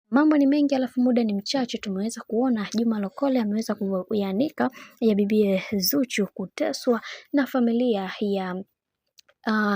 Mambo ni mengi alafu muda ni mchache. Tumeweza kuona Juma Lokole ameweza kuyanika ya bibie Zuchu kuteswa na familia ya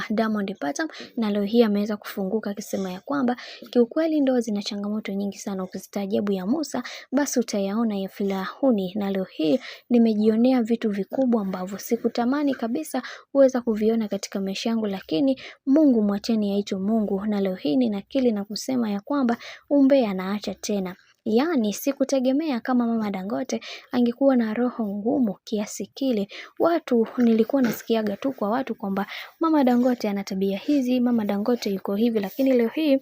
Diamond Platnumz, na leo hii ameweza kufunguka akisema ya kwamba kiukweli ndoa zina changamoto nyingi sana, ukistaajabu ya Musa basi utayaona ya Firauni, na leo hii nimejionea vitu vikubwa ambavyo sikutamani kabisa kuweza kuviona katika maisha yangu, lakini Mungu mwacheni aitwe Mungu, na leo hii ninakili na kusema ya kwamba umbea anaacha tena. Yaani sikutegemea kama mama Dangote angekuwa na roho ngumu kiasi kile. Watu nilikuwa nasikiaga tu kwa watu kwamba mama Dangote ana tabia hizi, mama Dangote yuko hivi, lakini leo hii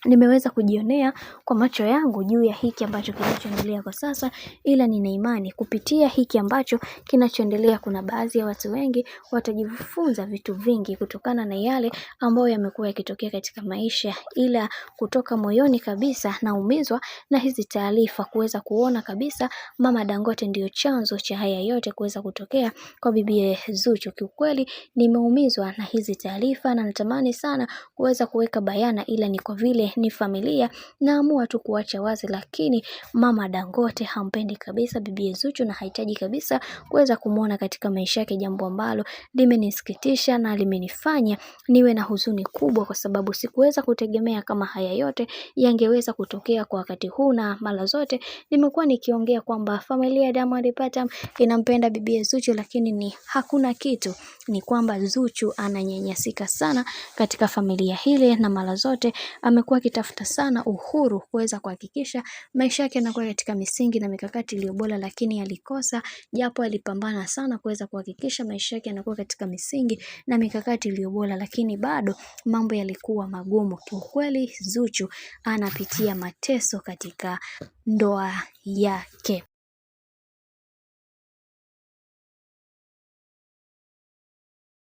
nimeweza kujionea kwa macho yangu juu ya hiki ambacho kinachoendelea kwa sasa, ila nina imani kupitia hiki ambacho kinachoendelea kuna baadhi ya watu wengi watajifunza vitu vingi kutokana na yale ambayo yamekuwa yakitokea katika maisha, ila kutoka moyoni kabisa naumizwa na hizi taarifa kuweza kuona kabisa mama Dangote ndio chanzo cha haya yote kuweza kutokea kwa bibi Zuchu. Kiukweli nimeumizwa na hizi taarifa na natamani sana kuweza kuweka bayana, ila ni kwa vile ni familia naamua tu kuacha wazi, lakini mama Dangote hampendi kabisa bibi Zuchu na hahitaji kabisa kuweza kumuona katika maisha yake, jambo ambalo limenisikitisha na limenifanya niwe na huzuni kubwa, kwa sababu sikuweza kutegemea kama haya yote yangeweza kutokea kwa wakati huu. Na mara zote nimekuwa nikiongea kwamba familia ya Diamond Platnumz inampenda bibi Zuchu, lakini ni hakuna kitu, ni kwamba Zuchu ananyanyasika sana katika familia hile, na mara zote amekuwa akitafuta sana uhuru kuweza kuhakikisha maisha yake yanakuwa katika misingi na mikakati iliyo bora, lakini alikosa, japo alipambana sana kuweza kuhakikisha maisha yake yanakuwa katika misingi na mikakati iliyo bora, lakini bado mambo yalikuwa magumu. Kiukweli Zuchu anapitia mateso katika ndoa yake.